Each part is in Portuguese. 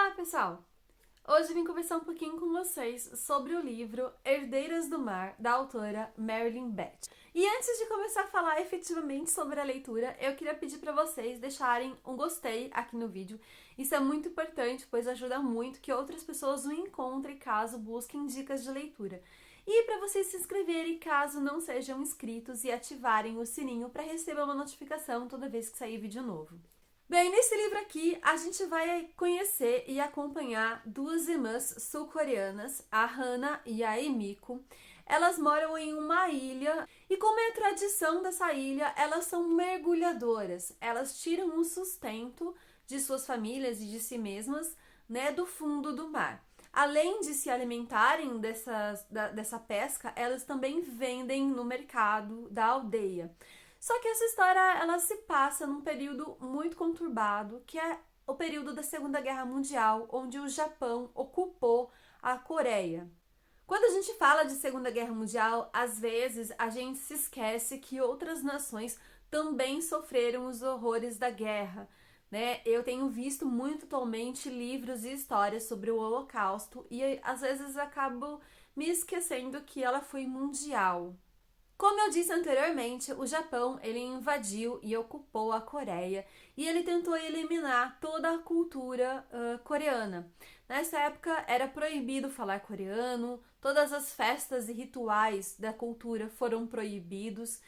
Olá, pessoal! Hoje vim conversar um pouquinho com vocês sobre o livro Herdeiras do Mar, da autora Marilyn Bett. E antes de começar a falar efetivamente sobre a leitura, eu queria pedir para vocês deixarem um gostei aqui no vídeo. Isso é muito importante, pois ajuda muito que outras pessoas o encontrem caso busquem dicas de leitura. E para vocês se inscreverem caso não sejam inscritos e ativarem o sininho para receber uma notificação toda vez que sair vídeo novo. Bem, nesse livro aqui, a gente vai conhecer e acompanhar duas irmãs sul-coreanas, a Hana e a Emiko. Elas moram em uma ilha e, como é a tradição dessa ilha, elas são mergulhadoras. Elas tiram o sustento de suas famílias e de si mesmas, do fundo do mar. Além de se alimentarem dessa pesca, elas também vendem no mercado da aldeia. Só que essa história, ela se passa num período muito conturbado, que é o período da Segunda Guerra Mundial, onde o Japão ocupou a Coreia. Quando a gente fala de Segunda Guerra Mundial, às vezes a gente se esquece que outras nações também sofreram os horrores da guerra, né? Eu tenho visto muito atualmente livros e histórias sobre o Holocausto e às vezes acabo me esquecendo que ela foi mundial. Como eu disse anteriormente, o Japão ele invadiu e ocupou a Coreia e ele tentou eliminar toda a cultura coreana. Nessa época era proibido falar coreano, todas as festas e rituais da cultura foram proibidos.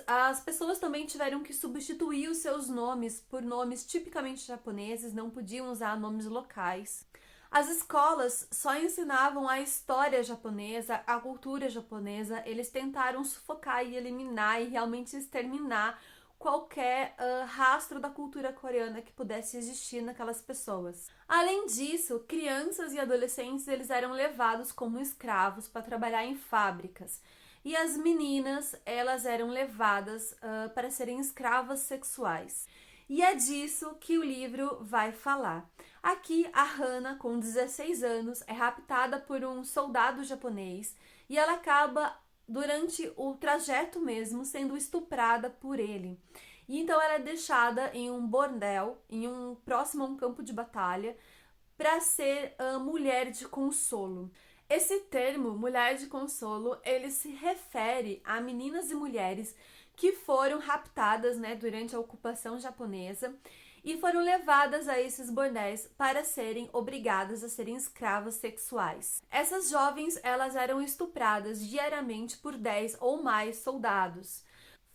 As pessoas também tiveram que substituir os seus nomes por nomes tipicamente japoneses, não podiam usar nomes locais. As escolas só ensinavam a história japonesa, a cultura japonesa. Eles tentaram sufocar e eliminar e realmente exterminar qualquer rastro da cultura coreana que pudesse existir naquelas pessoas. Além disso, crianças e adolescentes eles eram levados como escravos para trabalhar em fábricas. E as meninas, elas eram levadas para serem escravas sexuais. E é disso que o livro vai falar. Aqui, a Hana, com 16 anos, é raptada por um soldado japonês e ela acaba, durante o trajeto mesmo, sendo estuprada por ele. E então ela é deixada em um bordel, próximo a um campo de batalha, para ser mulher de consolo. Esse termo, mulher de consolo, ele se refere a meninas e mulheres que foram raptadas, durante a ocupação japonesa e foram levadas a esses bordéis para serem obrigadas a serem escravas sexuais. Essas jovens, elas eram estupradas diariamente por 10 ou mais soldados.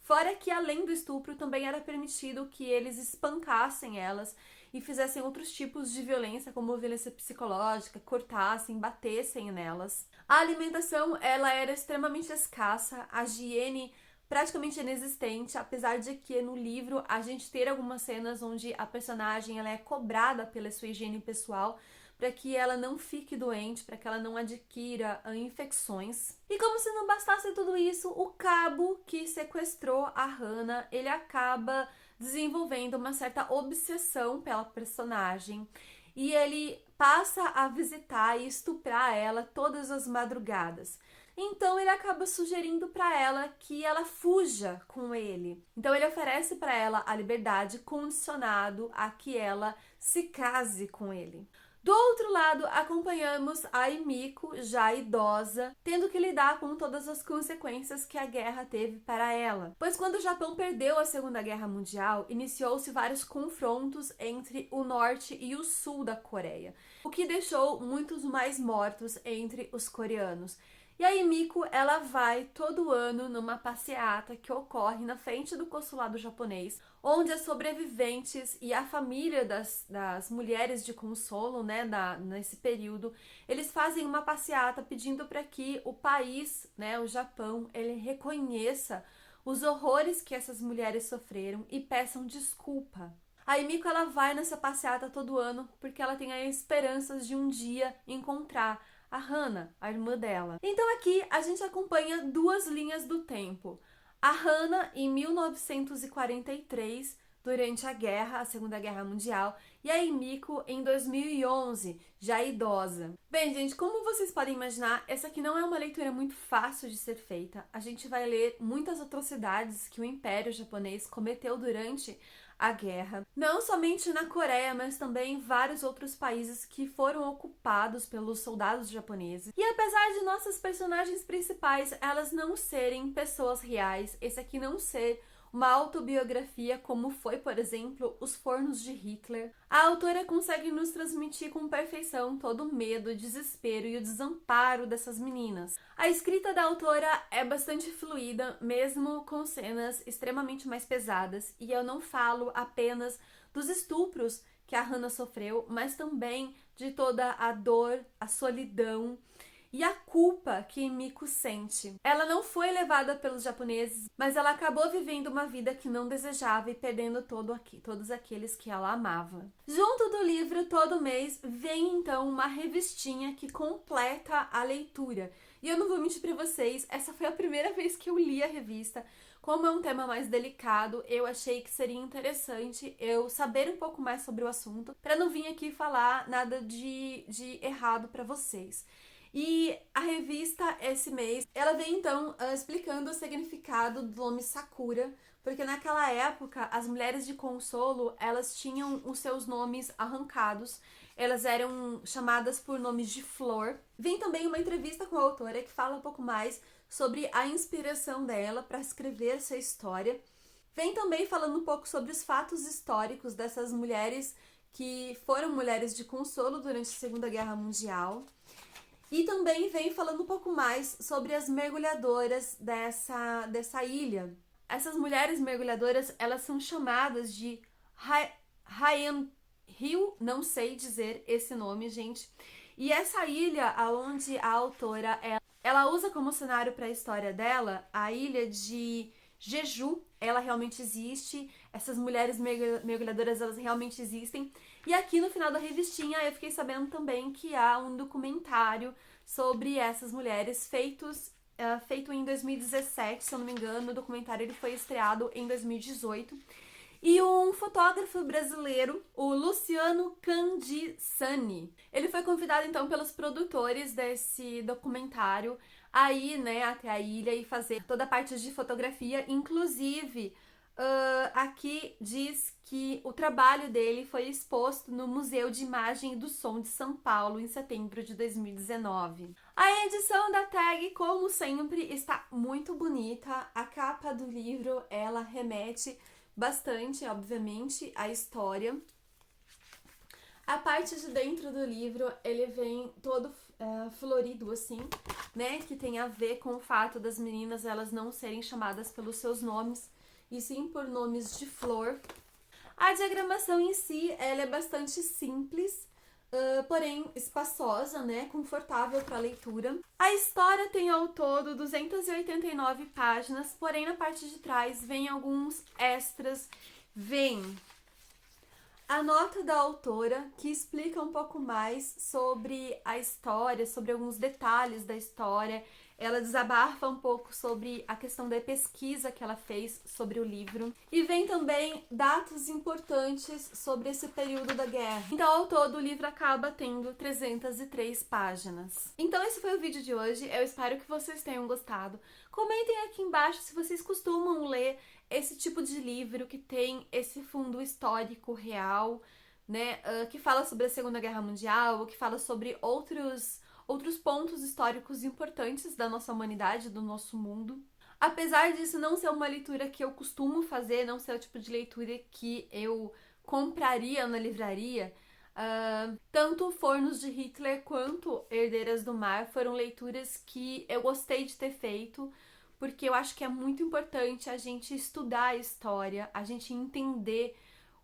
Fora que, além do estupro, também era permitido que eles espancassem elas e fizessem outros tipos de violência, como violência psicológica, cortassem, batessem nelas. A alimentação, ela era extremamente escassa, a higiene praticamente inexistente, apesar de que no livro a gente ter algumas cenas onde a personagem ela é cobrada pela sua higiene pessoal para que ela não fique doente, para que ela não adquira infecções. E como se não bastasse tudo isso, o cabo que sequestrou a Hana, ele acaba desenvolvendo uma certa obsessão pela personagem e ele passa a visitar e estuprar ela todas as madrugadas. Então ele acaba sugerindo para ela que ela fuja com ele. Então ele oferece para ela a liberdade condicionado a que ela se case com ele. Do outro lado, acompanhamos a Emiko, já idosa, tendo que lidar com todas as consequências que a guerra teve para ela. Pois quando o Japão perdeu a Segunda Guerra Mundial, iniciou-se vários confrontos entre o norte e o sul da Coreia, o que deixou muitos mais mortos entre os coreanos. E a Emiko, ela vai todo ano numa passeata que ocorre na frente do consulado japonês, onde as sobreviventes e a família das mulheres de consolo, nesse período, eles fazem uma passeata pedindo para que o país, o Japão, ele reconheça os horrores que essas mulheres sofreram e peçam desculpa. A Emiko, ela vai nessa passeata todo ano porque ela tem a esperança de um dia encontrar a Hana, a irmã dela. Então aqui a gente acompanha duas linhas do tempo. A Hana em 1943, durante a Segunda Guerra Mundial, e a Emiko em 2011, já idosa. Bem, gente, como vocês podem imaginar, essa aqui não é uma leitura muito fácil de ser feita. A gente vai ler muitas atrocidades que o Império Japonês cometeu durante a guerra. Não somente na Coreia, mas também em vários outros países que foram ocupados pelos soldados japoneses. E apesar de nossas personagens principais elas não serem pessoas reais, esse aqui não ser uma autobiografia como foi, por exemplo, Os Fornos de Hitler, a autora consegue nos transmitir com perfeição todo o medo, o desespero e o desamparo dessas meninas. A escrita da autora é bastante fluida, mesmo com cenas extremamente mais pesadas, e eu não falo apenas dos estupros que a Hana sofreu, mas também de toda a dor, a solidão e a culpa que Miko sente. Ela não foi levada pelos japoneses, mas ela acabou vivendo uma vida que não desejava e perdendo todos aqueles que ela amava. Junto do livro, todo mês, vem então uma revistinha que completa a leitura. E eu não vou mentir pra vocês, essa foi a primeira vez que eu li a revista. Como é um tema mais delicado, eu achei que seria interessante eu saber um pouco mais sobre o assunto, para não vir aqui falar nada de errado para vocês. E a revista, esse mês, ela vem então explicando o significado do nome Sakura, porque naquela época as mulheres de consolo, elas tinham os seus nomes arrancados, elas eram chamadas por nomes de flor. Vem também uma entrevista com a autora que fala um pouco mais sobre a inspiração dela para escrever essa história. Vem também falando um pouco sobre os fatos históricos dessas mulheres que foram mulheres de consolo durante a Segunda Guerra Mundial. E também vem falando um pouco mais sobre as mergulhadoras dessa ilha. Essas mulheres mergulhadoras, elas são chamadas de Haiyan-ryu, não sei dizer esse nome, gente. E essa ilha, aonde a autora ela usa como cenário para a história dela, a ilha de Jeju, ela realmente existe. Essas mulheres mergulhadoras, elas realmente existem. E aqui no final da revistinha eu fiquei sabendo também que há um documentário sobre essas mulheres feito em 2017, se eu não me engano. O documentário ele foi estreado em 2018. E um fotógrafo brasileiro, o Luciano Candissani, ele foi convidado então pelos produtores desse documentário a ir, né, até a ilha e fazer toda a parte de fotografia. Inclusive, aqui diz que o trabalho dele foi exposto no Museu de Imagem e do Som de São Paulo em setembro de 2019. A edição da tag, como sempre, está muito bonita. A capa do livro, ela remete bastante, obviamente, à história. A parte de dentro do livro, ele vem todo florido, assim, né? Que tem a ver com o fato das meninas elas não serem chamadas pelos seus nomes, e sim por nomes de flor. A diagramação em si, ela é bastante simples, porém espaçosa, né? Confortável para leitura. A história tem ao todo 289 páginas, porém na parte de trás vem alguns extras. Vem a nota da autora, que explica um pouco mais sobre a história, sobre alguns detalhes da história. Ela desabafa um pouco sobre a questão da pesquisa que ela fez sobre o livro. E vem também dados importantes sobre esse período da guerra. Então, ao todo, o livro acaba tendo 303 páginas. Então, esse foi o vídeo de hoje. Eu espero que vocês tenham gostado. Comentem aqui embaixo se vocês costumam ler esse tipo de livro que tem esse fundo histórico real, né? Que fala sobre a Segunda Guerra Mundial, ou que fala sobre outros pontos históricos importantes da nossa humanidade, do nosso mundo. Apesar disso não ser uma leitura que eu costumo fazer, não ser o tipo de leitura que eu compraria na livraria, tanto Fornos de Hitler quanto Herdeiras do Mar foram leituras que eu gostei de ter feito, porque eu acho que é muito importante a gente estudar a história, a gente entender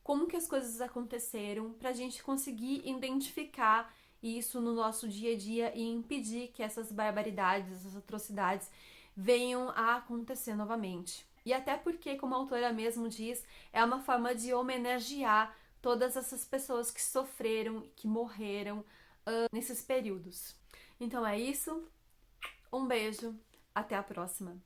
como que as coisas aconteceram, pra gente conseguir identificar isso no nosso dia a dia e impedir que essas barbaridades, essas atrocidades venham a acontecer novamente. E até porque, como a autora mesmo diz, é uma forma de homenagear todas essas pessoas que sofreram e que morreram nesses períodos. Então é isso, um beijo, até a próxima!